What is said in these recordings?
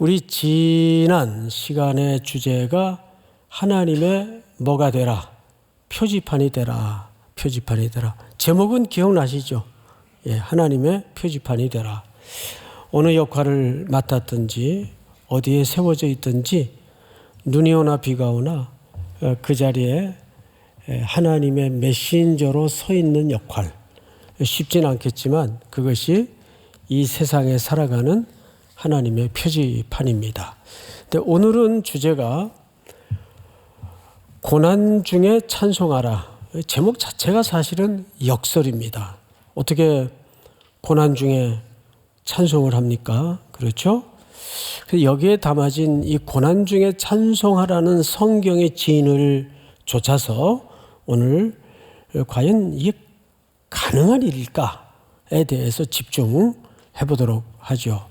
우리 지난 시간의 주제가 하나님의 뭐가 되라? 표지판이 되라. 표지판이 되라. 제목은 기억나시죠? 예, 하나님의 표지판이 되라. 어느 역할을 맡았든지 어디에 세워져 있든지 눈이 오나 비가 오나 그 자리에 하나님의 메신저로 서 있는 역할. 쉽진 않겠지만 그것이 이 세상에 살아가는 하나님의 표지판입니다. 근데 오늘은 주제가 고난 중에 찬송하라. 제목 자체가 사실은 역설입니다. 어떻게 고난 중에 찬송을 합니까? 그렇죠? 여기에 담아진 이 고난 중에 찬송하라는 성경의 진을 좇아서 오늘 과연 이게 가능한 일일까에 대해서 집중해 보도록 하죠.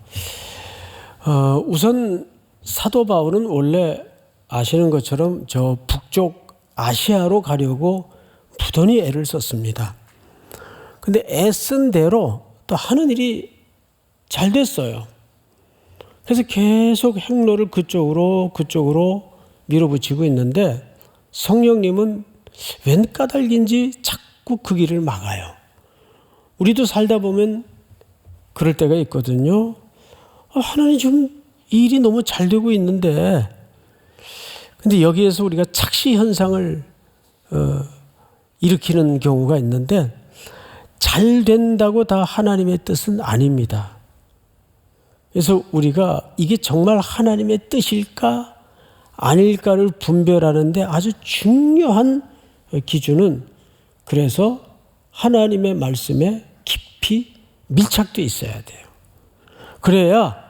우선 사도 바울은 원래 아시는 것처럼 저 북쪽 아시아로 가려고 부단히 애를 썼습니다. 근데 애쓴 대로 또 하는 일이 잘 됐어요. 그래서 계속 행로를 그쪽으로 밀어붙이고 있는데 성령님은 웬 까닭인지 자꾸 그 길을 막아요. 우리도 살다 보면 그럴 때가 있거든요. 하나님 좀 일이 너무 잘 되고 있는데 근데 여기에서 우리가 착시 현상을 일으키는 경우가 있는데 잘 된다고 다 하나님의 뜻은 아닙니다. 그래서 우리가 이게 정말 하나님의 뜻일까 아닐까를 분별하는데 아주 중요한 기준은 그래서 하나님의 말씀에 깊이 밀착되어 있어야 돼요. 그래야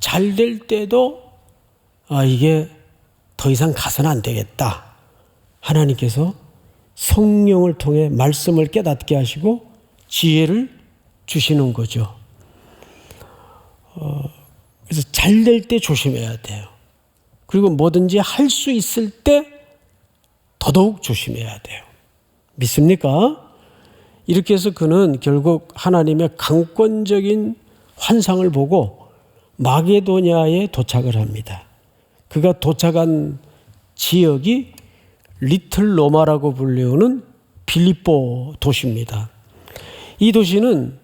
잘 될 때도 이게 더 이상 가서는 안 되겠다. 하나님께서 성령을 통해 말씀을 깨닫게 하시고 지혜를 주시는 거죠. 그래서 잘 될 때 조심해야 돼요. 그리고 뭐든지 할 수 있을 때 더더욱 조심해야 돼요. 믿습니까? 이렇게 해서 그는 결국 하나님의 강권적인 환상을 보고 마게도냐에 도착을 합니다. 그가 도착한 지역이 리틀 로마라고 불리우는 빌립보 도시입니다. 이 도시는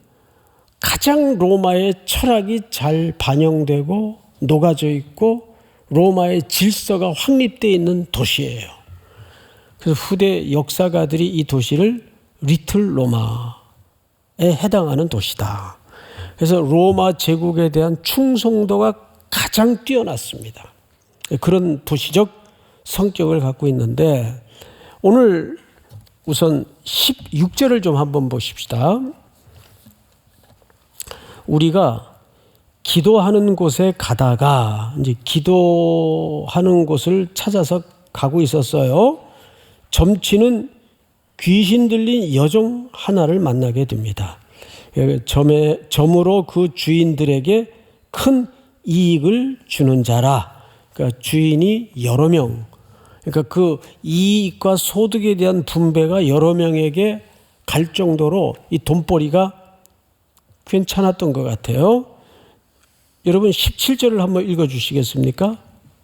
가장 로마의 철학이 잘 반영되고 녹아져 있고 로마의 질서가 확립되어 있는 도시예요. 그래서 후대 역사가들이 이 도시를 리틀 로마에 해당하는 도시다. 그래서 로마 제국에 대한 충성도가 가장 뛰어났습니다. 그런 도시적 성격을 갖고 있는데 오늘 우선 16절을 좀 한번 보십시다. 우리가 기도하는 곳에 가다가 이제 기도하는 곳을 찾아서 가고 있었어요. 점치는 귀신 들린 여종 하나를 만나게 됩니다. 점으로 그 주인들에게 큰 이익을 주는 자라. 그러니까 주인이 여러 명. 그러니까 그 이익과 소득에 대한 분배가 여러 명에게 갈 정도로 이 돈벌이가 괜찮았던 것 같아요. 여러분 17절을 한번 읽어주시겠습니까?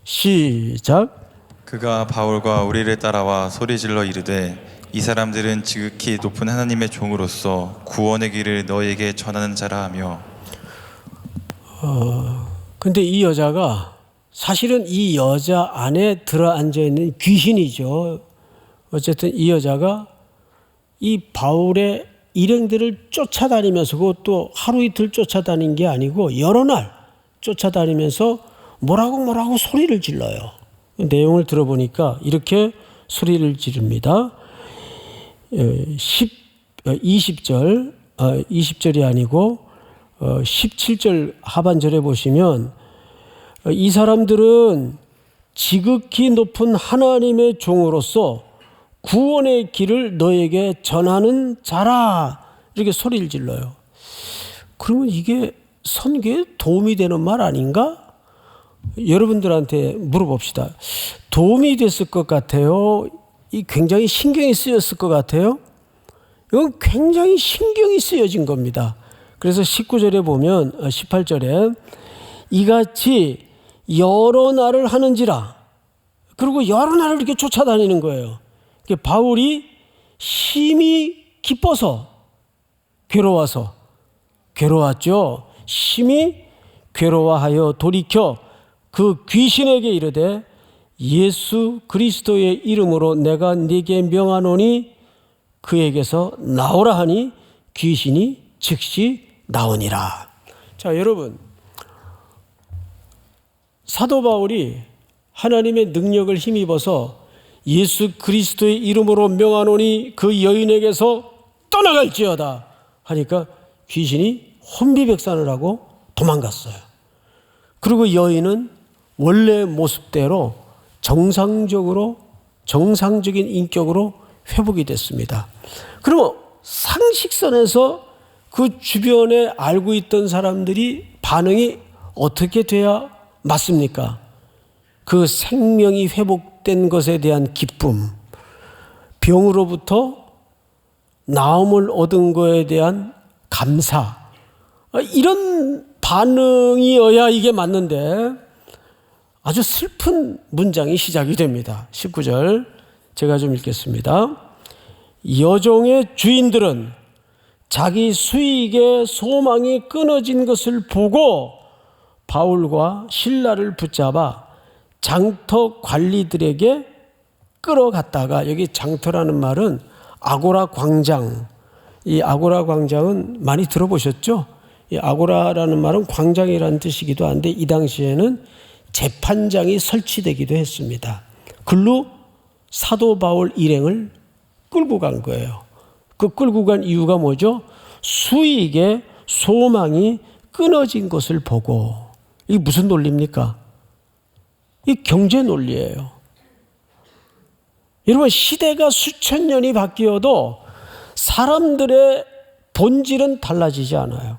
시작. 그가 바울과 우리를 따라와 소리질러 이르되 이 사람들은 지극히 높은 하나님의 종으로서 구원의 길을 너에게 전하는 자라 하며. 근데 이 여자가 사실은 이 여자 안에 들어앉아 있는 귀신이죠. 어쨌든 이 여자가 이 바울의 일행들을 쫓아다니면서 그것도 하루 이틀 쫓아다닌 게 아니고 여러 날 쫓아다니면서 뭐라고 소리를 질러요. 내용을 들어보니까 이렇게 소리를 지릅니다. 20절이 아니고 17절 하반절에 보시면 이 사람들은 지극히 높은 하나님의 종으로서 구원의 길을 너에게 전하는 자라 이렇게 소리를 질러요. 그러면 이게 선교에 도움이 되는 말 아닌가? 여러분들한테 물어봅시다. 도움이 됐을 것 같아요? 이 굉장히 신경이 쓰였을 것 같아요? 이건 굉장히 신경이 쓰여진 겁니다. 그래서 19절에 보면 18절에 이같이 여러 날을 하는지라. 그리고 여러 날을 이렇게 쫓아다니는 거예요. 바울이 심히 기뻐서 괴로웠죠. 심히 괴로워하여 돌이켜 그 귀신에게 이르되 예수 그리스도의 이름으로 내가 네게 명하노니 그에게서 나오라 하니 귀신이 즉시 나오니라. 자, 여러분, 사도 바울이 하나님의 능력을 힘입어서 예수 그리스도의 이름으로 명하노니 그 여인에게서 떠나갈지어다 하니까 귀신이 혼비백산을 하고 도망갔어요. 그리고 여인은 원래 모습대로 정상적인 인격으로 회복이 됐습니다. 그러면 상식선에서 그 주변에 알고 있던 사람들이 반응이 어떻게 돼야 맞습니까? 그 생명이 회복된 것에 대한 기쁨, 병으로부터 나음을 얻은 것에 대한 감사, 이런 반응이어야 이게 맞는데 아주 슬픈 문장이 시작이 됩니다. 19절 제가 좀 읽겠습니다. 여종의 주인들은 자기 수익의 소망이 끊어진 것을 보고 바울과 실라를 붙잡아 장터 관리들에게 끌어갔다가, 여기 장터라는 말은 아고라 광장, 이 아고라 광장은 많이 들어보셨죠? 이 아고라라는 말은 광장이라는 뜻이기도 한데 이 당시에는 재판장이 설치되기도 했습니다. 글로 사도 바울 일행을 끌고 간 거예요. 그 끌고 간 이유가 뭐죠? 수익의 소망이 끊어진 것을 보고. 이게 무슨 논리입니까? 이 경제 논리예요. 여러분, 시대가 수천 년이 바뀌어도 사람들의 본질은 달라지지 않아요.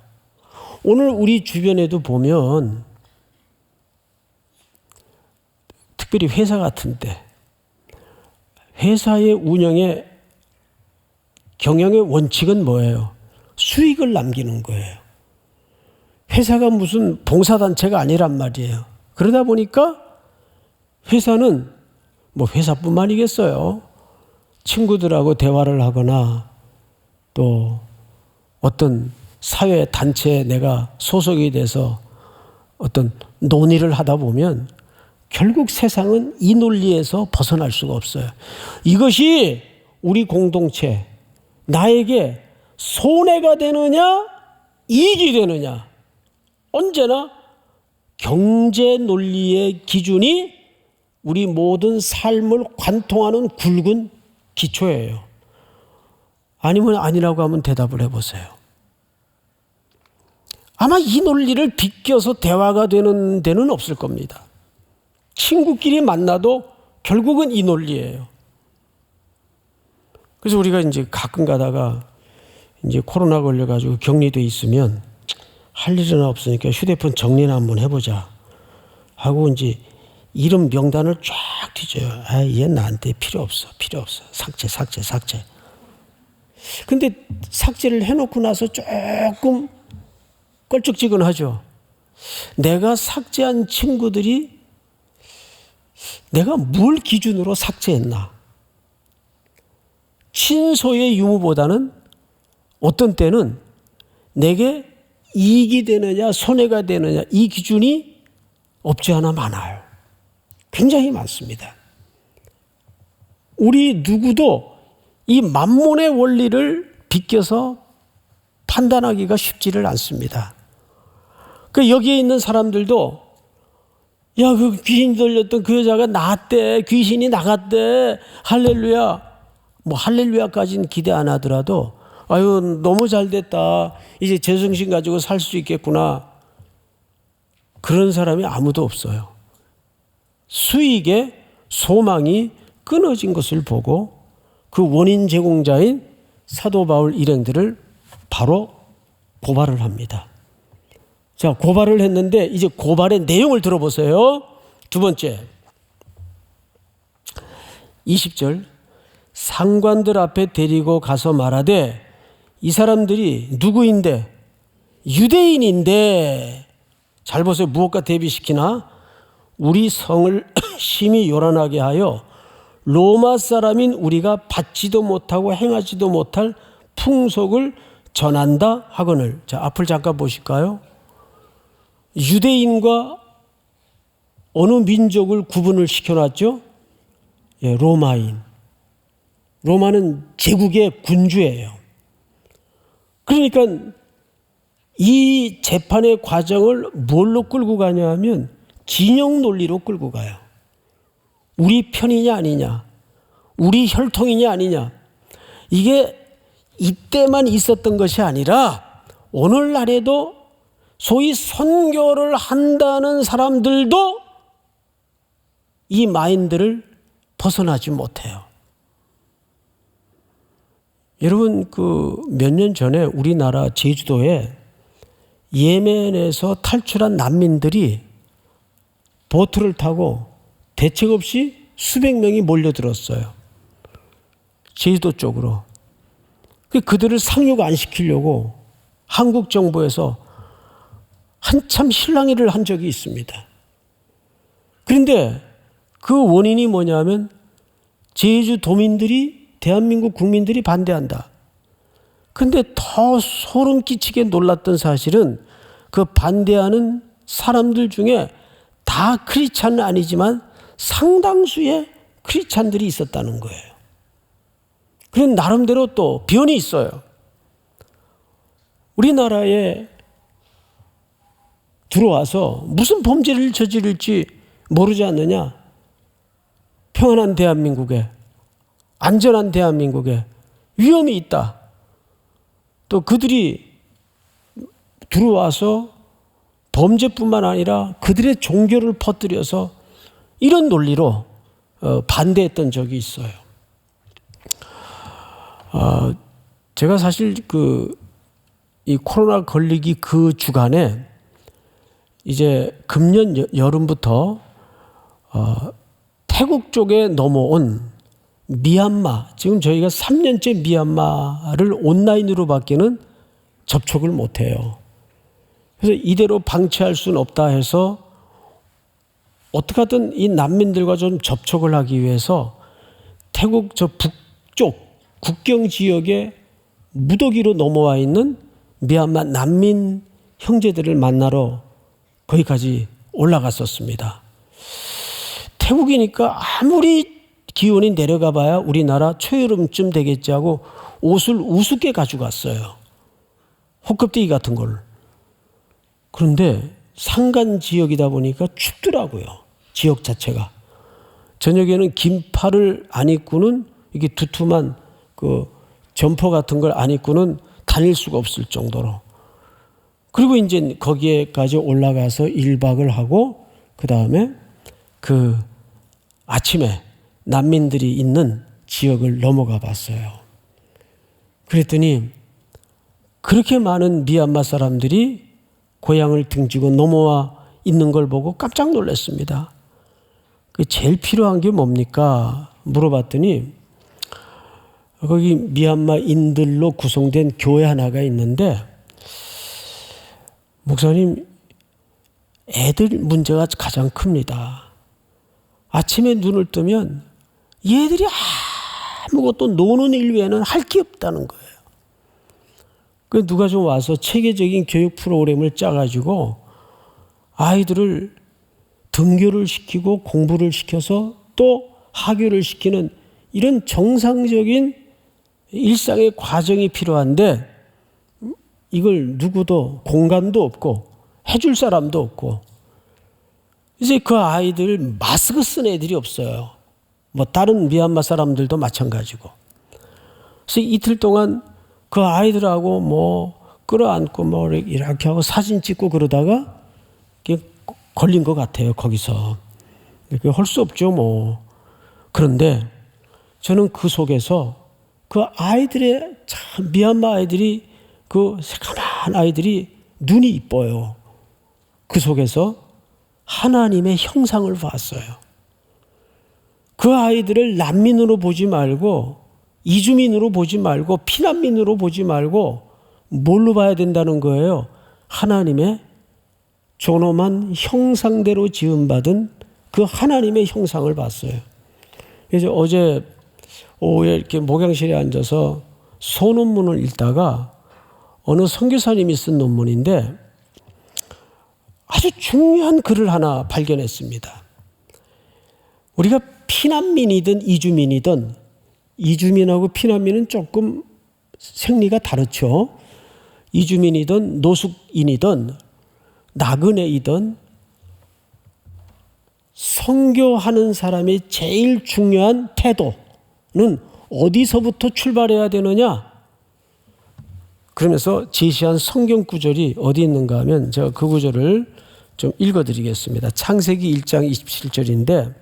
오늘 우리 주변에도 보면 특별히 회사 같은데 회사의 운영의 경영의 원칙은 뭐예요? 수익을 남기는 거예요. 회사가 무슨 봉사단체가 아니란 말이에요. 그러다 보니까 회사는 뭐 회사뿐만이겠어요. 친구들하고 대화를 하거나 또 어떤 사회 단체에 내가 소속이 돼서 어떤 논의를 하다 보면 결국 세상은 이 논리에서 벗어날 수가 없어요. 이것이 우리 공동체, 나에게 손해가 되느냐, 이익이 되느냐, 언제나 경제 논리의 기준이 우리 모든 삶을 관통하는 굵은 기초예요. 아니면 아니라고 하면 대답을 해보세요. 아마 이 논리를 비껴서 대화가 되는 데는 없을 겁니다. 친구끼리 만나도 결국은 이 논리예요. 그래서 우리가 이제 가끔 가다가 이제 코로나 걸려가지고 격리돼 있으면 할 일은 없으니까 휴대폰 정리나 한번 해보자 하고 이제 이름 명단을 쫙 뒤져요. 아, 얘 나한테 필요 없어. 삭제. 근데 삭제를 해놓고 나서 조금 껄쩍지근하죠. 내가 삭제한 친구들이 내가 뭘 기준으로 삭제했나? 친소의 유무보다는 어떤 때는 내게 이익이 되느냐 손해가 되느냐 이 기준이 없지 않아 많아요. 굉장히 많습니다. 우리 누구도 이 만몬의 원리를 비껴서 판단하기가 쉽지를 않습니다. 그 여기에 있는 사람들도 야, 그 귀신 들렸던 그 여자가 나았대, 귀신이 나갔대, 할렐루야. 뭐 할렐루야까지는 기대 안 하더라도 아유 너무 잘 됐다. 이제 제정신 가지고 살 수 있겠구나. 그런 사람이 아무도 없어요. 수익의 소망이 끊어진 것을 보고 그 원인 제공자인 사도 바울 일행들을 바로 고발을 합니다. 자, 고발을 했는데 이제 고발의 내용을 들어보세요. 두 번째, 20절. 상관들 앞에 데리고 가서 말하되 이 사람들이 누구인데? 유대인인데. 잘 보세요. 무엇과 대비시키나? 우리 성을 심히 요란하게 하여 로마 사람인 우리가 받지도 못하고 행하지도 못할 풍속을 전한다 하거늘. 자, 앞을 잠깐 보실까요? 유대인과 어느 민족을 구분을 시켜놨죠? 예, 로마인. 로마는 제국의 군주예요. 그러니까 이 재판의 과정을 뭘로 끌고 가냐 하면 진영 논리로 끌고 가요. 우리 편이냐 아니냐, 우리 혈통이냐 아니냐. 이게 이때만 있었던 것이 아니라 오늘날에도 소위 선교를 한다는 사람들도 이 마인드를 벗어나지 못해요. 여러분, 몇 년 전에 우리나라 제주도에 예멘에서 탈출한 난민들이 보트를 타고 대책 없이 수백 명이 몰려들었어요. 제주도 쪽으로. 그들을 상륙 안 시키려고 한국 정부에서 한참 실랑이를 한 적이 있습니다. 그런데 그 원인이 뭐냐면 제주도민들이, 대한민국 국민들이 반대한다. 근데 더 소름 끼치게 놀랐던 사실은 그 반대하는 사람들 중에 다 크리스찬은 아니지만 상당수의 크리스찬들이 있었다는 거예요. 그런 나름대로 또 변이 있어요. 우리나라에 들어와서 무슨 범죄를 저지를지 모르지 않느냐? 평안한 대한민국에, 안전한 대한민국에 위험이 있다. 또 그들이 들어와서 범죄뿐만 아니라 그들의 종교를 퍼뜨려서 이런 논리로 반대했던 적이 있어요. 제가 사실 이 코로나 걸리기 그 주간에 이제 금년 여름부터 태국 쪽에 넘어온 미얀마, 지금 저희가 3년째 미얀마를 온라인으로 밖에는 접촉을 못해요. 그래서 이대로 방치할 수는 없다 해서 어떻게 하든 이 난민들과 좀 접촉을 하기 위해서 태국 저 북쪽 국경 지역에 무더기로 넘어와 있는 미얀마 난민 형제들을 만나러 거기까지 올라갔었습니다. 태국이니까 아무리 기온이 내려가 봐야 우리나라 초여름쯤 되겠지 하고 옷을 우습게 가져갔어요. 호껍데기 같은 걸. 그런데 산간 지역이다 보니까 춥더라고요. 지역 자체가. 저녁에는 긴팔을 안 입고는 이게 두툼한 점퍼 같은 걸 안 입고는 다닐 수가 없을 정도로. 그리고 이제 거기에까지 올라가서 1박을 하고 그 다음에 아침에 난민들이 있는 지역을 넘어가 봤어요. 그랬더니 그렇게 많은 미얀마 사람들이 고향을 등지고 넘어와 있는 걸 보고 깜짝 놀랐습니다. 제일 필요한 게 뭡니까? 물어봤더니 거기 미얀마인들로 구성된 교회 하나가 있는데 목사님, 애들 문제가 가장 큽니다. 아침에 눈을 뜨면 얘들이 아무것도 노는 일 외에는 할 게 없다는 거예요. 그 누가 좀 와서 체계적인 교육 프로그램을 짜가지고 아이들을 등교를 시키고 공부를 시켜서 또 하교를 시키는 이런 정상적인 일상의 과정이 필요한데 이걸 누구도 공간도 없고 해줄 사람도 없고 이제 그 아이들 마스크 쓴 애들이 없어요. 뭐 다른 미얀마 사람들도 마찬가지고. 그래서 이틀 동안 그 아이들하고 뭐 끌어안고 뭐 이렇게 하고 사진 찍고 그러다가 걸린 것 같아요. 거기서. 할 수 없죠 뭐. 그런데 저는 그 속에서 그 아이들의 참 미얀마 아이들이 그 새까만 아이들이 눈이 이뻐요. 그 속에서 하나님의 형상을 봤어요. 그 아이들을 난민으로 보지 말고 이주민으로 보지 말고 피난민으로 보지 말고 뭘로 봐야 된다는 거예요? 하나님의 존엄한 형상대로 지음받은 그 하나님의 형상을 봤어요. 그래서 어제 오후에 이렇게 목양실에 앉아서 소논문을 읽다가 어느 선교사님이 쓴 논문인데 아주 중요한 글을 하나 발견했습니다. 우리가 피난민이든 이주민이든, 이주민하고 피난민은 조금 생리가 다르죠. 이주민이든 노숙인이든 나그네이든 선교하는 사람의 제일 중요한 태도는 어디서부터 출발해야 되느냐? 그러면서 제시한 성경 구절이 어디 있는가 하면 제가 그 구절을 좀 읽어드리겠습니다. 창세기 1장 27절인데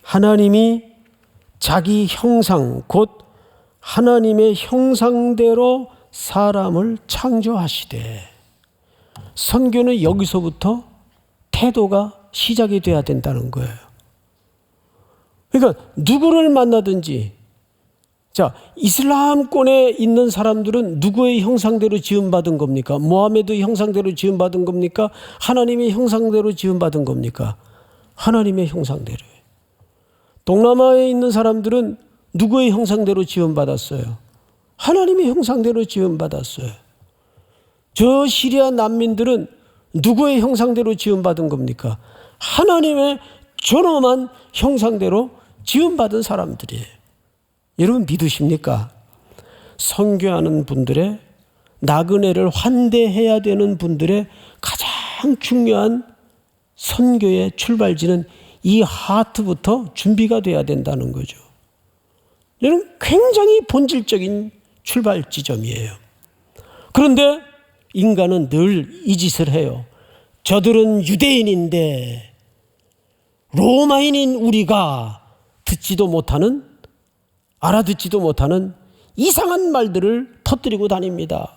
하나님이 자기 형상 곧 하나님의 형상대로 사람을 창조하시되, 선교는 여기서부터 태도가 시작이 돼야 된다는 거예요. 그러니까 누구를 만나든지, 자, 이슬람권에 있는 사람들은 누구의 형상대로 지음받은 겁니까? 모하메드의 형상대로 지음받은 겁니까? 하나님의 형상대로 지음받은 겁니까? 하나님의 형상대로예요. 동남아에 있는 사람들은 누구의 형상대로 지음받았어요? 하나님의 형상대로 지음받았어요. 저 시리아 난민들은 누구의 형상대로 지음받은 겁니까? 하나님의 존엄한 형상대로 지음받은 사람들이에요. 여러분 믿으십니까? 선교하는 분들의, 나그네를 환대해야 되는 분들의 가장 중요한 선교의 출발지는 이 하트부터 준비가 돼야 된다는 거죠. 여러분 굉장히 본질적인 출발 지점이에요. 그런데 인간은 늘 이 짓을 해요. 저들은 유대인인데 로마인인 우리가 듣지도 못하는, 알아듣지도 못하는 이상한 말들을 터뜨리고 다닙니다.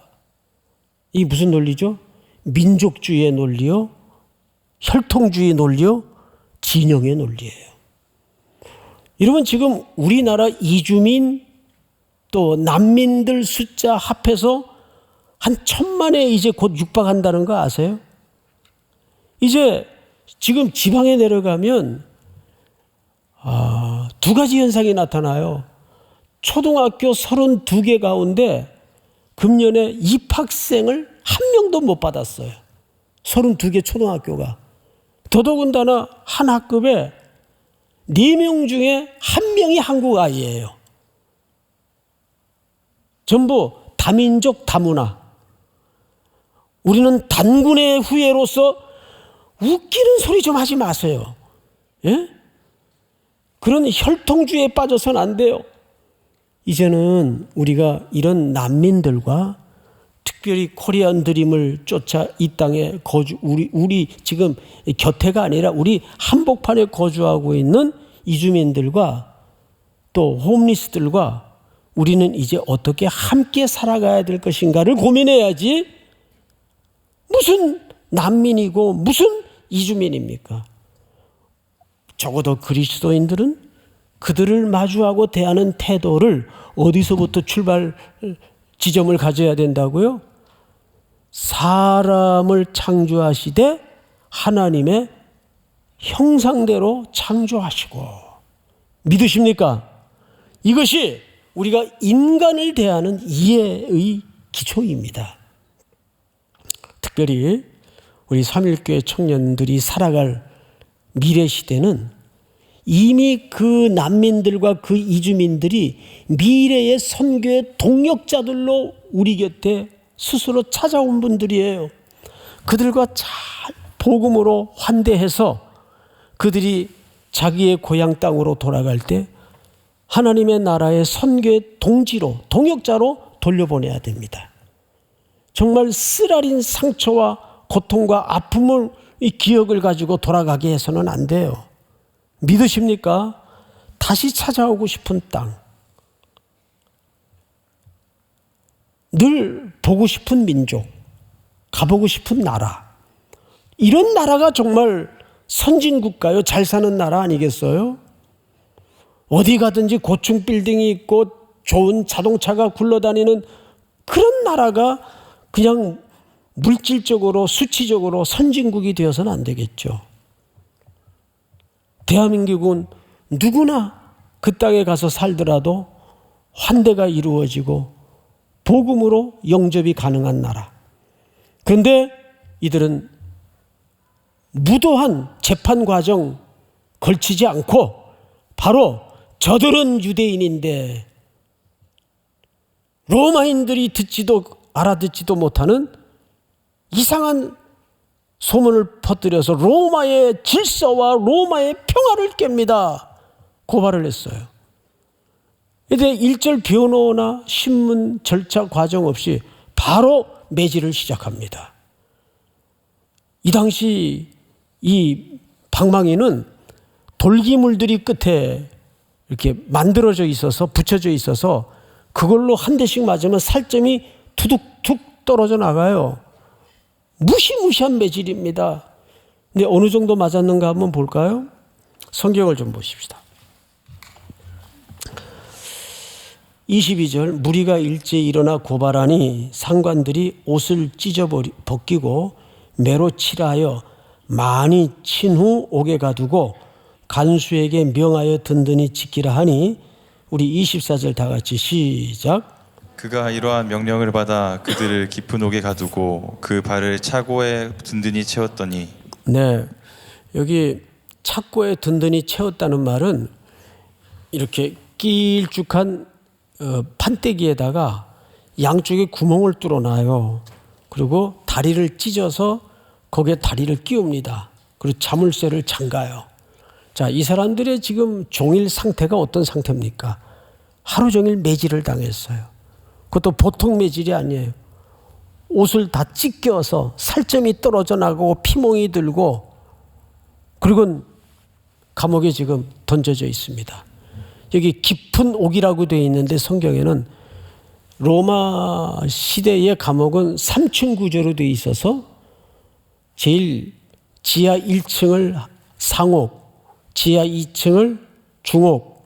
이게 무슨 논리죠? 민족주의의 논리요, 혈통주의 논리요, 진영의 논리예요. 여러분 지금 우리나라 이주민 또 난민들 숫자 합해서 한 1,000만에 이제 곧 육박한다는 거 아세요? 이제 지금 지방에 내려가면 두 가지 현상이 나타나요. 초등학교 32개 가운데 금년에 입학생을 한 명도 못 받았어요. 32개 초등학교가. 더더군다나 한 학급에 4명 중에 1명이 한국 아이예요. 전부 다민족 다문화. 우리는 단군의 후예로서 웃기는 소리 좀 하지 마세요. 예? 그런 혈통주의에 빠져서는 안 돼요. 이제는 우리가 이런 난민들과 특별히 코리안 드림을 쫓아 이 땅에 우리 지금 곁에가 아니라 우리 한복판에 거주하고 있는 이주민들과 또 홈리스들과 우리는 이제 어떻게 함께 살아가야 될 것인가를 고민해야지 무슨 난민이고 무슨 이주민입니까? 적어도 그리스도인들은 그들을 마주하고 대하는 태도를 어디서부터 출발 지점을 가져야 된다고요? 사람을 창조하시되 하나님의 형상대로 창조하시고. 믿으십니까? 이것이 우리가 인간을 대하는 이해의 기초입니다. 특별히 우리 삼일교회 청년들이 살아갈 미래 시대는 이미 그 난민들과 그 이주민들이 미래의 선교의 동역자들로 우리 곁에 스스로 찾아온 분들이에요. 그들과 잘 복음으로 환대해서 그들이 자기의 고향 땅으로 돌아갈 때 하나님의 나라의 선교의 동지로, 동역자로 돌려보내야 됩니다. 정말 쓰라린 상처와 고통과 아픔을, 이 기억을 가지고 돌아가게 해서는 안 돼요. 믿으십니까? 다시 찾아오고 싶은 땅, 늘 보고 싶은 민족, 가보고 싶은 나라, 이런 나라가 정말 선진국가요, 잘 사는 나라 아니겠어요? 어디 가든지 고층 빌딩이 있고 좋은 자동차가 굴러다니는 그런 나라가 그냥 물질적으로 수치적으로 선진국이 되어서는 안 되겠죠. 대한민국은 누구나 그 땅에 가서 살더라도 환대가 이루어지고 복음으로 영접이 가능한 나라. 그런데 이들은 무도한 재판 과정 걸치지 않고 바로 저들은 유대인인데 로마인들이 듣지도 알아듣지도 못하는 이상한 소문을 퍼뜨려서 로마의 질서와 로마의 평화를 깹니다. 고발을 했어요. 그런데 일절 변호나 신문 절차 과정 없이 바로 매질을 시작합니다. 이 당시 이 방망이는 돌기물들이 끝에 이렇게 만들어져 있어서 붙여져 있어서 그걸로 한 대씩 맞으면 살점이 투둑툭 떨어져 나가요. 무시무시한 매질입니다. 근데 어느 정도 맞았는가 한번 볼까요? 성경을 좀 보십시다. 22절 무리가 일제히 일어나 고발하니 상관들이 옷을 찢어 벗기고 매로 칠하여 많이 친 후 옥에 가두고 간수에게 명하여 든든히 지키라 하니 우리 24절 다 같이 시작. 그가 이러한 명령을 받아 그들을 깊은 옥에 가두고 그 발을 차고에 든든히 채웠더니. 네, 여기 차고에 든든히 채웠다는 말은 이렇게 길쭉한 판때기에다가 양쪽에 구멍을 뚫어놔요. 그리고 다리를 찢어서 거기에 다리를 끼웁니다. 그리고 자물쇠를 잠가요. 자, 이 사람들의 지금 종일 상태가 어떤 상태입니까? 하루 종일 매질을 당했어요. 그것도 보통 매질이 아니에요. 옷을 다 찢겨서 살점이 떨어져 나가고 피멍이 들고 그리고 감옥에 지금 던져져 있습니다. 여기 깊은 옥이라고 되어 있는데 성경에는 로마 시대의 감옥은 3층 구조로 되어 있어서 제일 지하 1층을 상옥, 지하 2층을 중옥,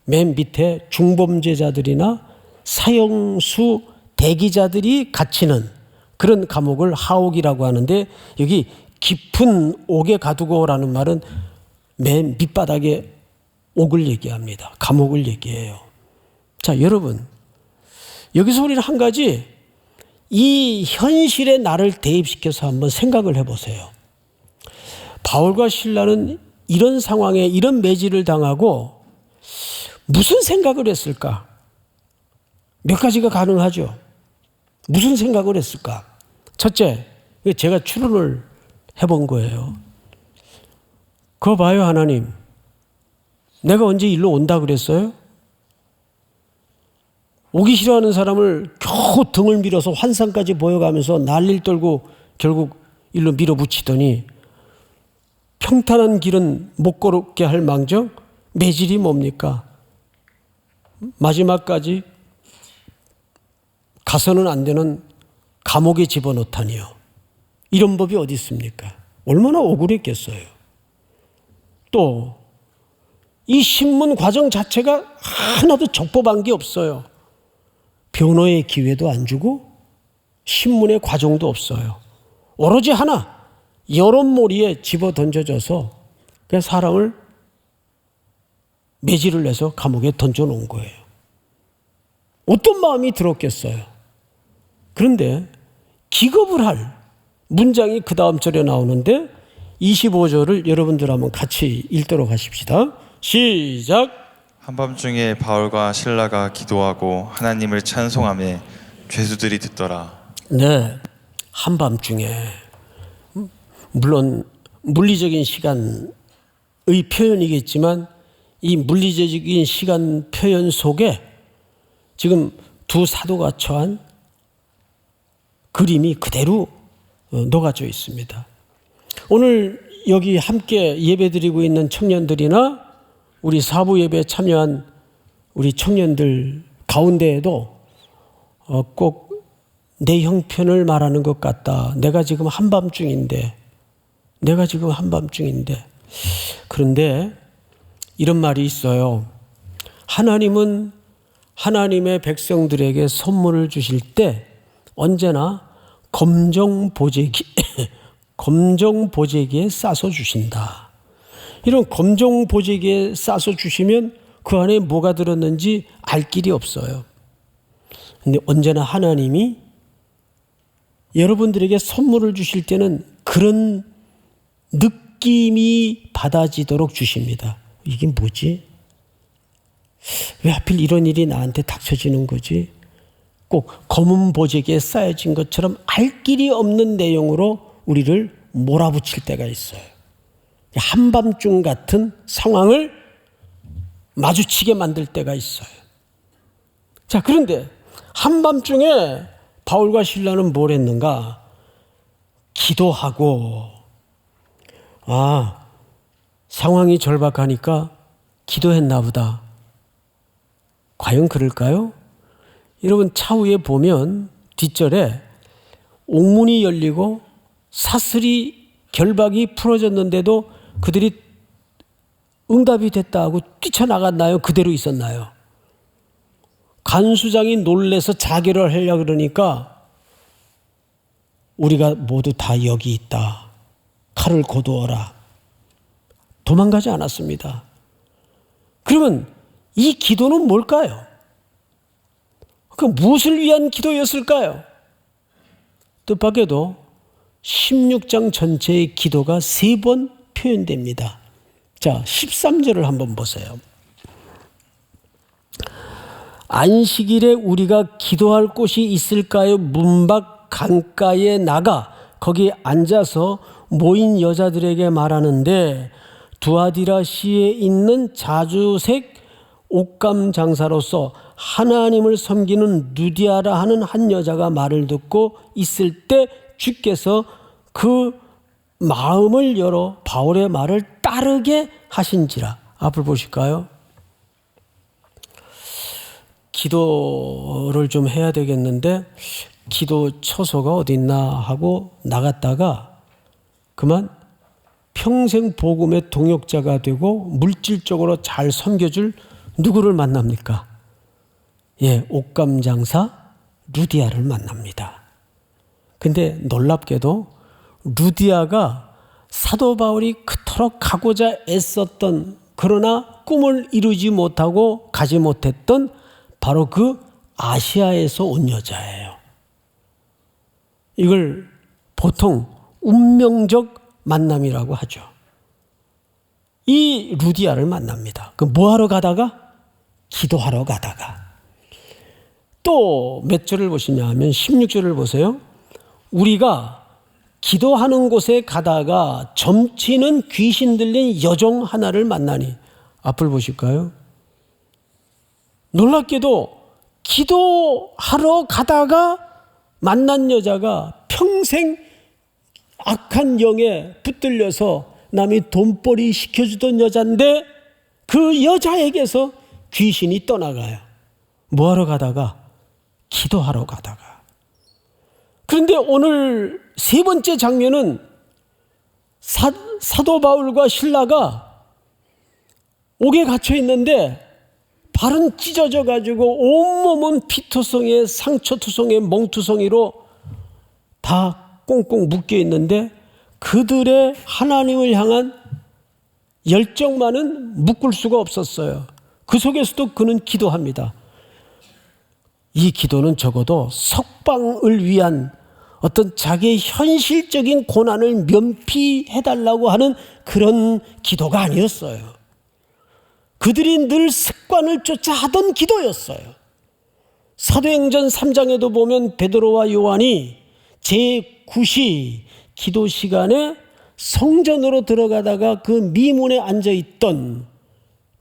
맨 밑에 중범죄자들이나 사형수 대기자들이 갇히는 그런 감옥을 하옥이라고 하는데 여기 깊은 옥에 가두고라는 말은 맨 밑바닥에 옥을 얘기합니다. 감옥을 얘기해요. 자, 여러분 여기서 우리는 한 가지 이 현실의 나를 대입시켜서 한번 생각을 해보세요. 바울과 실라는 이런 상황에 이런 매질을 당하고 무슨 생각을 했을까? 몇 가지가 가능하죠. 무슨 생각을 했을까? 첫째, 제가 추론을 해본 거예요. 그거 봐요, 하나님. 내가 언제 일로 온다 그랬어요? 오기 싫어하는 사람을 겨우 등을 밀어서 환상까지 보여가면서 난리를 떨고 결국 일로 밀어붙이더니 평탄한 길은 못 걸게 할 망정 매질이 뭡니까? 마지막까지 가서는 안 되는 감옥에 집어넣다니요. 이런 법이 어디 있습니까? 얼마나 억울했겠어요. 또 이 신문 과정 자체가 하나도 적법한 게 없어요. 변호의 기회도 안 주고 신문의 과정도 없어요. 오로지 하나 여론몰이에 집어 던져져서 그냥 사람을 매질을 내서 감옥에 던져놓은 거예요. 어떤 마음이 들었겠어요. 그런데 기겁을 할 문장이 그 다음 절에 나오는데 25절을 여러분들 한번 같이 읽도록 하십시다. 시작. 한밤중에 바울과 실라가 기도하고 하나님을 찬송하며 죄수들이 듣더라. 네, 한밤중에 물론 물리적인 시간의 표현이겠지만 이 물리적인 시간 표현 속에 지금 두 사도가 처한 그림이 그대로 녹아져 있습니다. 오늘 여기 함께 예배드리고 있는 청년들이나 우리 사부 예배에 참여한 우리 청년들 가운데에도 꼭 내 형편을 말하는 것 같다. 내가 지금 한밤중인데 그런데 이런 말이 있어요. 하나님은 하나님의 백성들에게 선물을 주실 때 언제나 검정 보재기에 싸서 주신다. 이런 검정 보재기에 싸서 주시면 그 안에 뭐가 들었는지 알 길이 없어요. 근데 언제나 하나님이 여러분들에게 선물을 주실 때는 그런 느낌이 받아지도록 주십니다. 이게 뭐지? 왜 하필 이런 일이 나한테 닥쳐지는 거지? 꼭 검은 보재기에 쌓여진 것처럼 알 길이 없는 내용으로 우리를 몰아붙일 때가 있어요. 한밤중 같은 상황을 마주치게 만들 때가 있어요. 자, 그런데 한밤중에 바울과 실라는 뭘 했는가? 기도하고, 상황이 절박하니까 기도했나 보다. 과연 그럴까요? 여러분, 차후에 보면 뒷절에 옥문이 열리고 사슬이 결박이 풀어졌는데도 그들이 응답이 됐다 하고 뛰쳐나갔나요? 그대로 있었나요? 간수장이 놀래서 자결을 하려고 그러니까 우리가 모두 다 여기 있다. 칼을 거두어라. 도망가지 않았습니다. 그러면 이 기도는 뭘까요? 그 무엇을 위한 기도였을까요? 뜻밖에도 16장 전체의 기도가 3번 표현됩니다. 자, 13절을 한번 보세요. 안식일에 우리가 기도할 곳이 있을까요? 문밖 강가에 나가 거기 앉아서 모인 여자들에게 말하는데 두아디라시에 있는 자주색 옷감 장사로서 하나님을 섬기는 누디아라 하는 한 여자가 말을 듣고 있을 때 주께서 그 마음을 열어 바울의 말을 따르게 하신지라. 앞을 보실까요? 기도를 좀 해야 되겠는데 기도 처소가 어디 있나 하고 나갔다가 그만 평생 복음의 동역자가 되고 물질적으로 잘 섬겨줄 누구를 만납니까? 옷감 장사 루디아를 만납니다. 근데 놀랍게도 루디아가 사도 바울이 그토록 가고자 애썼던 그러나 꿈을 이루지 못하고 가지 못했던 바로 그 아시아에서 온 여자예요. 이걸 보통 운명적 만남이라고 하죠. 이 루디아를 만납니다. 그 뭐하러 가다가? 기도하러 가다가. 또 몇 절을 보시냐 하면 16절을 보세요. 우리가 기도하는 곳에 가다가 점치는 귀신 들린 여종 하나를 만나니. 앞을 보실까요? 놀랍게도 기도하러 가다가 만난 여자가 평생 악한 영에 붙들려서 남이 돈벌이 시켜주던 여자인데 그 여자에게서 귀신이 떠나가요. 뭐하러 가다가? 기도하러 가다가. 그런데 오늘 3번째 장면은 사도 바울과 실라가 옥에 갇혀 있는데 발은 찢어져 가지고 온몸은 피투성이에 상처투성이에 멍투성이로 다 꽁꽁 묶여 있는데 그들의 하나님을 향한 열정만은 묶을 수가 없었어요. 그 속에서도 그는 기도합니다. 이 기도는 적어도 석방을 위한 어떤 자기의 현실적인 고난을 면피해달라고 하는 그런 기도가 아니었어요. 그들이 늘 습관을 쫓아 하던 기도였어요. 사도행전 3장에도 보면 베드로와 요한이 제9시 기도 시간에 성전으로 들어가다가 그 미문에 앉아있던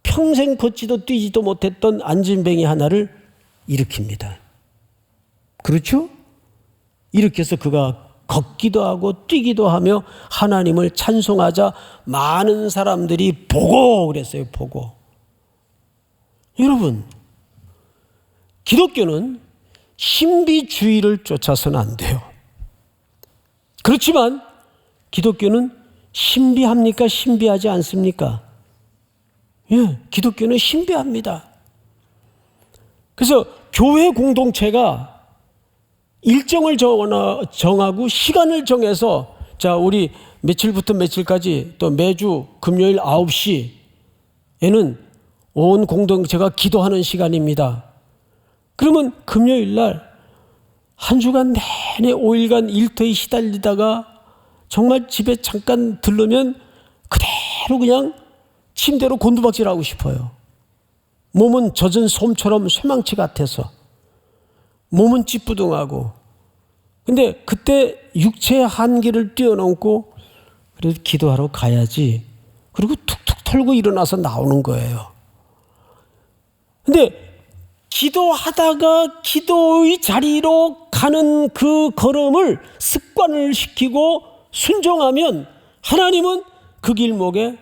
평생 걷지도 뛰지도 못했던 안진뱅이 하나를 일으킵니다. 그렇죠? 일으켜서 그가 걷기도 하고 뛰기도 하며 하나님을 찬송하자 많은 사람들이 보고 그랬어요. 보고. 여러분, 기독교는 신비주의를 쫓아서는 안 돼요. 그렇지만 기독교는 신비합니까? 신비하지 않습니까? 기독교는 신비합니다. 그래서 교회 공동체가 일정을 정하고 시간을 정해서 자, 우리 며칠부터 며칠까지 또 매주 금요일 9시에는 온 공동체가 기도하는 시간입니다. 그러면 금요일 날 한 주간 내내 5일간 일터에 시달리다가 정말 집에 잠깐 들르면 그대로 그냥 침대로 곤두박질하고 싶어요. 몸은 젖은 솜처럼 쇠망치 같아서, 몸은 찌뿌둥하고. 근데 그때 육체의 한계를 뛰어넘고 그래도 기도하러 가야지. 그리고 툭툭 털고 일어나서 나오는 거예요. 근데 기도하다가 기도의 자리로 가는 그 걸음을 습관을 시키고 순종하면 하나님은 그 길목에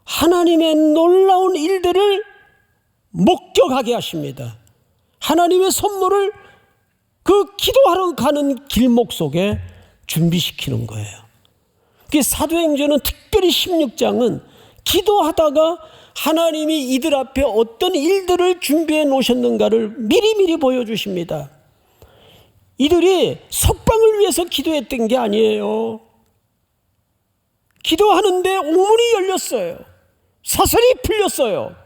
하나님의 놀라운 일들을 목격하게 하십니다. 하나님의 선물을 그 기도하러 가는 길목 속에 준비시키는 거예요. 그 사도행전은 특별히 16장은 기도하다가 하나님이 이들 앞에 어떤 일들을 준비해 놓으셨는가를 미리미리 보여주십니다. 이들이 석방을 위해서 기도했던 게 아니에요. 기도하는데 옥문이 열렸어요. 사슬이 풀렸어요.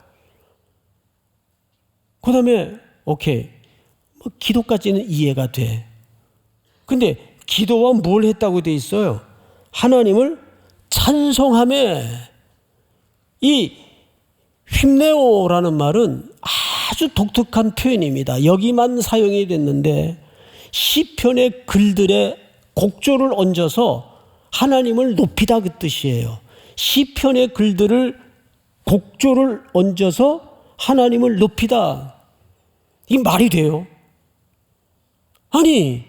그 다음에 오케이, 기도까지는 이해가 돼. 근데 기도와 뭘 했다고 돼 있어요? 하나님을 찬송하며. 이 휘내오라는 말은 아주 독특한 표현입니다. 여기만 사용이 됐는데 시편의 글들에 곡조를 얹어서 하나님을 높이다 그 뜻이에요. 시편의 글들을 곡조를 얹어서 하나님을 높이다. 이 말이 돼요? 아니,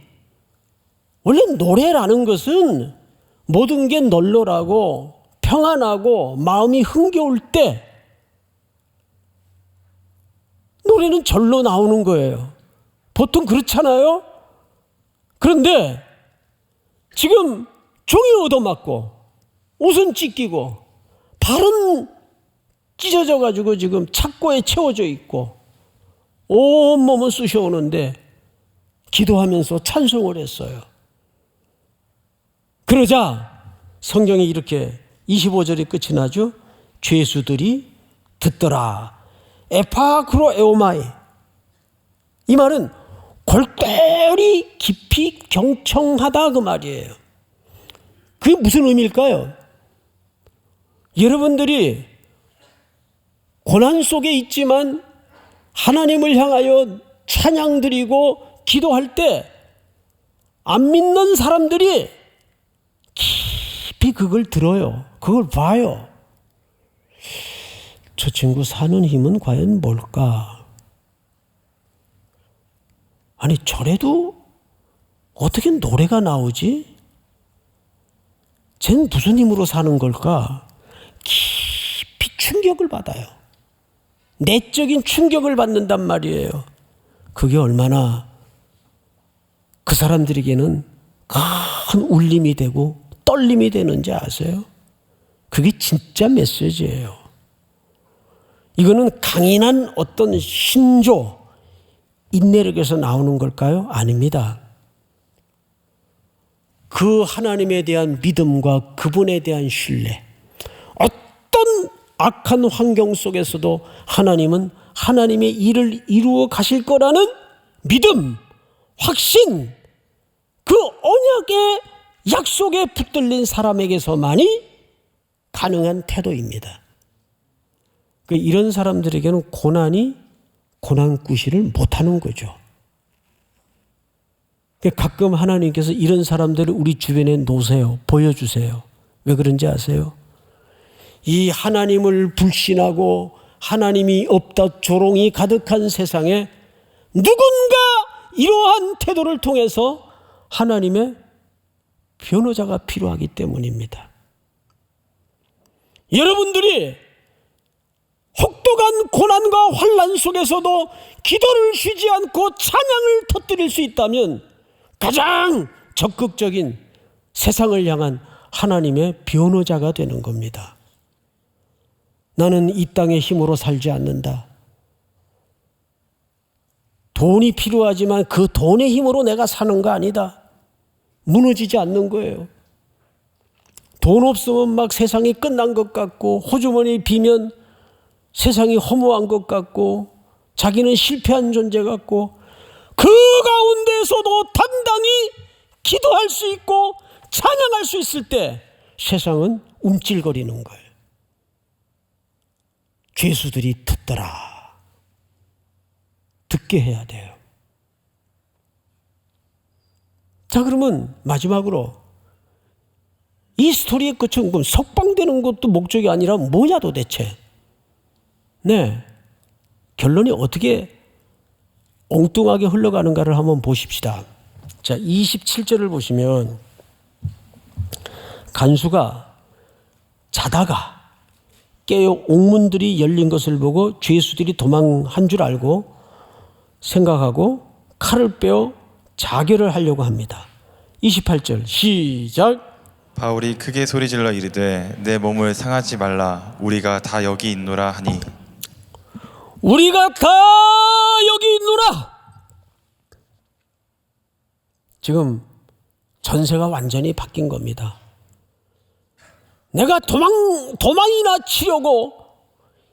원래 노래라는 것은 모든 게 널널하고 평안하고 마음이 흥겨울 때 노래는 절로 나오는 거예요. 보통 그렇잖아요? 그런데 지금 종이 얻어맞고 옷은 찢기고 발은 찢어져 가지고 지금 착고에 채워져 있고 온몸은 쑤셔오는데 기도하면서 찬송을 했어요. 그러자 성경이 이렇게 25절이 끝이 나죠. 죄수들이 듣더라. 에파크로 에오마이. 이 말은 골똘히 깊이 경청하다 그 말이에요. 그게 무슨 의미일까요? 여러분들이 고난 속에 있지만 하나님을 향하여 찬양 드리고 기도할 때 안 믿는 사람들이 깊이 그걸 들어요. 그걸 봐요. 저 친구 사는 힘은 과연 뭘까? 아니, 저래도 어떻게 노래가 나오지? 쟤는 무슨 힘으로 사는 걸까? 깊이 충격을 받아요. 내적인 충격을 받는단 말이에요. 그게 얼마나 그 사람들에게는 큰 울림이 되고 떨림이 되는지 아세요? 그게 진짜 메시지예요. 이거는 강인한 어떤 신조, 인내력에서 나오는 걸까요? 아닙니다. 그 하나님에 대한 믿음과 그분에 대한 신뢰, 어떤 악한 환경 속에서도 하나님은 하나님의 일을 이루어 가실 거라는 믿음, 확신, 그 언약의 약속에 붙들린 사람에게서만이 가능한 태도입니다. 이런 사람들에게는 고난꾸시를 못하는 거죠. 가끔 하나님께서 이런 사람들을 우리 주변에 놓으세요. 보여주세요. 왜 그런지 아세요? 이 하나님을 불신하고 하나님이 없다 조롱이 가득한 세상에 누군가 이러한 태도를 통해서 하나님의 변호자가 필요하기 때문입니다. 여러분들이 혹독한 고난과 환난 속에서도 기도를 쉬지 않고 찬양을 터뜨릴 수 있다면 가장 적극적인 세상을 향한 하나님의 변호자가 되는 겁니다. 나는 이 땅의 힘으로 살지 않는다. 돈이 필요하지만 그 돈의 힘으로 내가 사는 거 아니다. 무너지지 않는 거예요. 돈 없으면 막 세상이 끝난 것 같고, 호주머니 비면 세상이 허무한 것 같고, 자기는 실패한 존재 같고, 그 가운데서도 당당히 기도할 수 있고 찬양할 수 있을 때 세상은 움찔거리는 거예요. 죄수들이 듣더라. 듣게 해야 돼요. 자, 그러면 마지막으로 이 스토리의 끝은 그럼 석방되는 것도 목적이 아니라 뭐냐 도대체? 네, 결론이 어떻게 엉뚱하게 흘러가는가를 한번 보십시다. 자, 27절을 보시면 간수가 자다가 깨어 옥문들이 열린 것을 보고 죄수들이 도망한 줄 알고 생각하고 칼을 빼어 자결을 하려고 합니다. 28절 시작. 바울이 크게 소리질러 이르되 내 몸을 상하지 말라 우리가 다 여기 있노라 하니 우리가 다 여기 있노라. 지금 전세가 완전히 바뀐 겁니다. 내가 도망이나 치려고,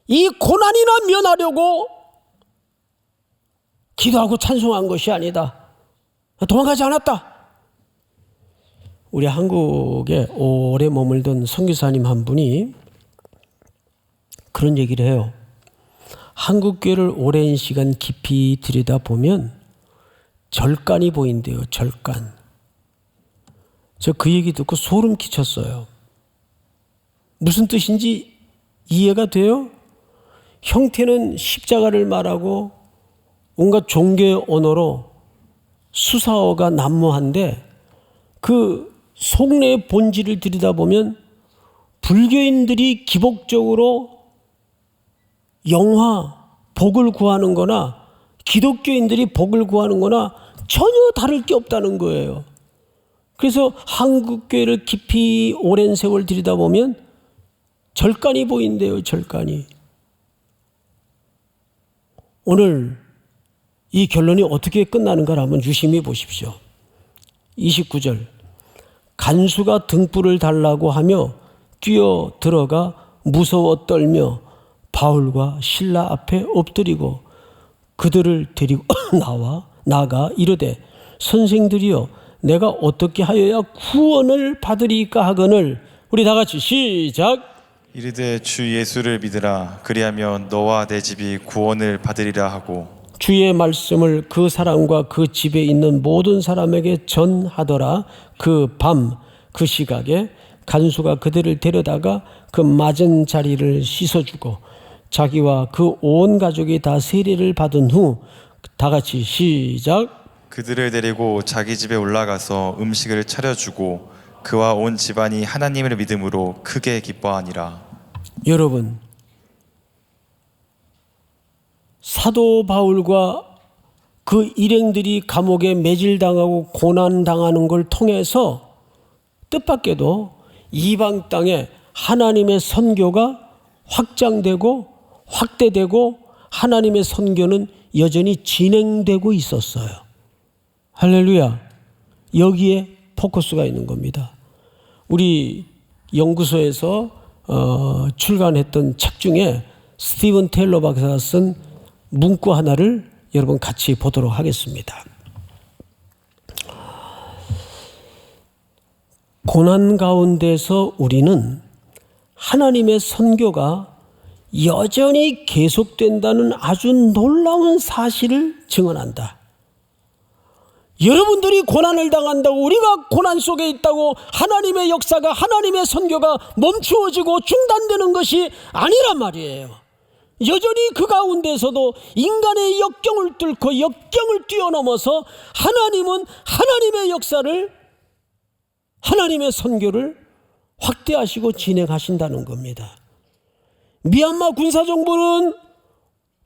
이 고난이나 면하려고 기도하고 찬송한 것이 아니다. 도망가지 않았다. 우리 한국에 오래 머물던 선교사님 한 분이 그런 얘기를 해요. 한국 교회를 오랜 시간 깊이 들여다보면 절간이 보인대요. 절간. 저 그 얘기 듣고 소름 끼쳤어요. 무슨 뜻인지 이해가 돼요? 형태는 십자가를 말하고 온갖 종교의 언어로 수사어가 난무한데 그 속내의 본질을 들여다보면 불교인들이 기복적으로 영화, 복을 구하는 거나 기독교인들이 복을 구하는 거나 전혀 다를 게 없다는 거예요. 그래서 한국교회를 깊이 오랜 세월 들여다보면 절간이 보인대요. 절간이. 오늘 이 결론이 어떻게 끝나는가를 한번 유심히 보십시오. 29절 간수가 등불을 달라고 하며 뛰어 들어가 무서워 떨며 바울과 실라 앞에 엎드리고 그들을 데리고 나가 이르되 선생들이여 내가 어떻게 하여야 구원을 받으리까 하거늘. 우리 다 같이 시작. 이르되 주 예수를 믿으라 그리하면 너와 내 집이 구원을 받으리라 하고 주의 말씀을 그 사람과 그 집에 있는 모든 사람에게 전하더라. 그 밤 그 시각에 간수가 그들을 데려다가 그 맞은 자리를 씻어주고 자기와 그 온 가족이 다 세례를 받은 후 다 같이 시작. 그들을 데리고 자기 집에 올라가서 음식을 차려주고 그와 온 집안이 하나님을 믿음으로 크게 기뻐하니라. 여러분, 사도 바울과 그 일행들이 감옥에 매질당하고 고난당하는 걸 통해서 뜻밖에도 이방 땅에 하나님의 선교가 확장되고 확대되고 하나님의 선교는 여전히 진행되고 있었어요. 할렐루야. 여기에 포커스가 있는 겁니다. 우리 연구소에서 출간했던 책 중에 스티븐 테일러 박사가 쓴 문구 하나를 여러분 같이 보도록 하겠습니다. 고난 가운데서 우리는 하나님의 선교가 여전히 계속된다는 아주 놀라운 사실을 증언한다. 여러분들이 고난을 당한다고, 우리가 고난 속에 있다고 하나님의 역사가, 하나님의 선교가 멈추어지고 중단되는 것이 아니란 말이에요. 여전히 그 가운데서도 인간의 역경을 뚫고 역경을 뛰어넘어서 하나님은 하나님의 역사를, 하나님의 선교를 확대하시고 진행하신다는 겁니다. 미얀마 군사정부는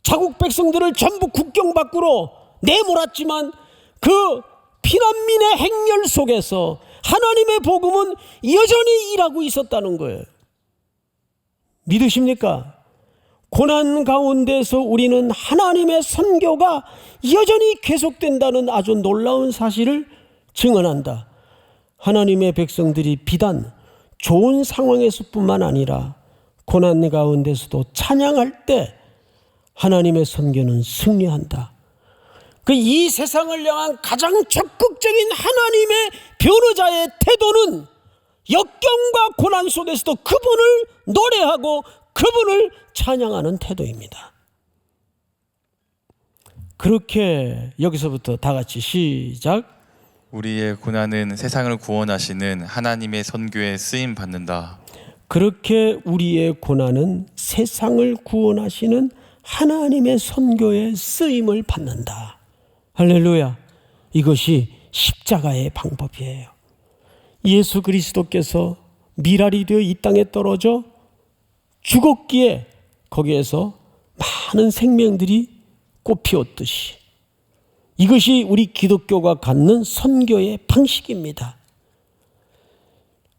자국 백성들을 전부 국경 밖으로 내몰았지만 그 피난민의 행렬 속에서 하나님의 복음은 여전히 일하고 있었다는 거예요. 믿으십니까? 고난 가운데서 우리는 하나님의 선교가 여전히 계속된다는 아주 놀라운 사실을 증언한다. 하나님의 백성들이 비단 좋은 상황에서뿐만 아니라 고난 가운데서도 찬양할 때 하나님의 선교는 승리한다. 이 세상을 향한 가장 적극적인 하나님의 변호자의 태도는 역경과 고난 속에서도 그분을 노래하고 그분을 찬양하는 태도입니다. 그렇게 여기서부터 다 같이 시작. 우리의 고난은 세상을 구원하시는 하나님의 선교에 쓰임 받는다. 그렇게 우리의 고난은 세상을 구원하시는 하나님의 선교에 쓰임을 받는다. 할렐루야. 이것이 십자가의 방법이에요. 예수 그리스도께서 미랄이 되어 이 땅에 떨어져 죽었기에 거기에서 많은 생명들이 꽃피웠듯이 이것이 우리 기독교가 갖는 선교의 방식입니다.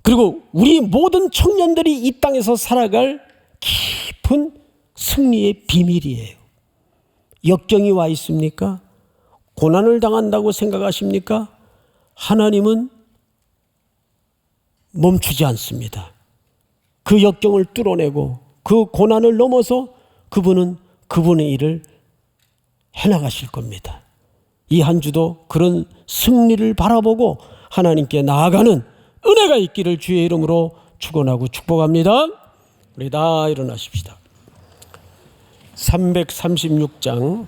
그리고 우리 모든 청년들이 이 땅에서 살아갈 깊은 승리의 비밀이에요. 역경이 와 있습니까? 고난을 당한다고 생각하십니까? 하나님은 멈추지 않습니다. 그 역경을 뚫어내고 그 고난을 넘어서 그분은 그분의 일을 해나가실 겁니다. 이 한 주도 그런 승리를 바라보고 하나님께 나아가는 은혜가 있기를 주의 이름으로 축원하고 축복합니다. 우리 다 일어나십시다. 336장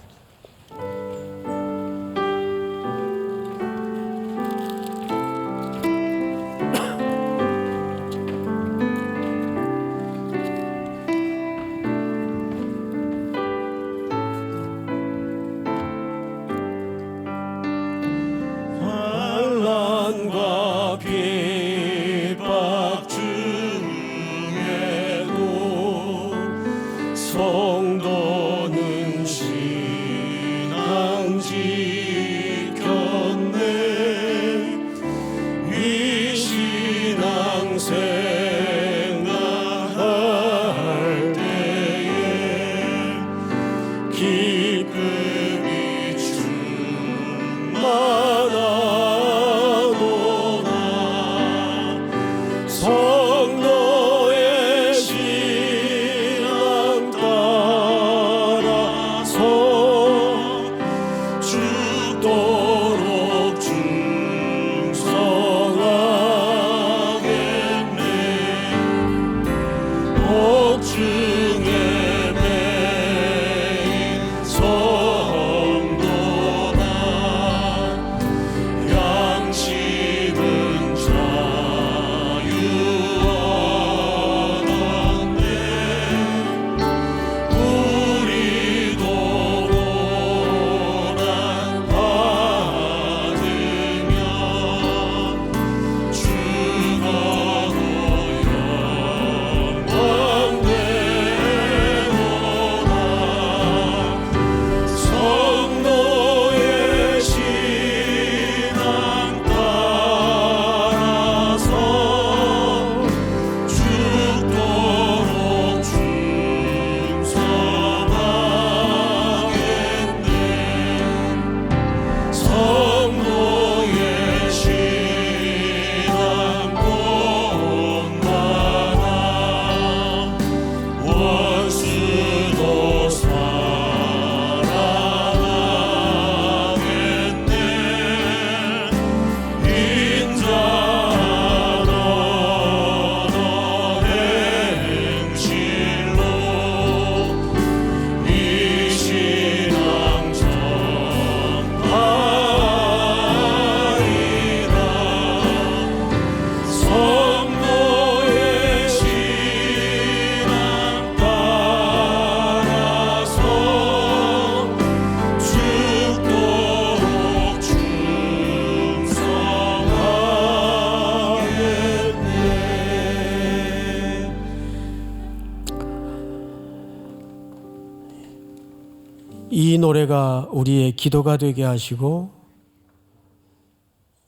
이 노래가 우리의 기도가 되게 하시고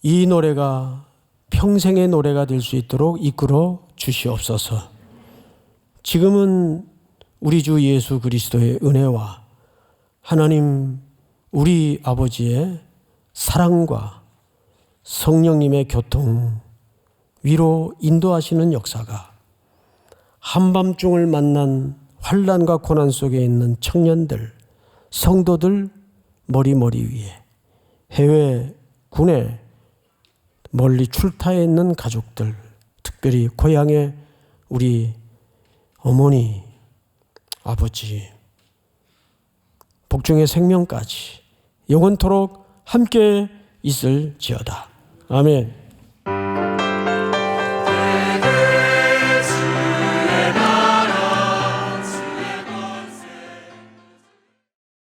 이 노래가 평생의 노래가 될 수 있도록 이끌어 주시옵소서. 지금은 우리 주 예수 그리스도의 은혜와 하나님 우리 아버지의 사랑과 성령님의 교통 위로 인도하시는 역사가 한밤중을 만난 환난과 고난 속에 있는 청년들, 성도들 머리 위에, 해외 군에 멀리 출타해 있는 가족들, 특별히 고향의 우리 어머니, 아버지, 복중의 생명까지 영원토록 함께 있을지어다. 아멘.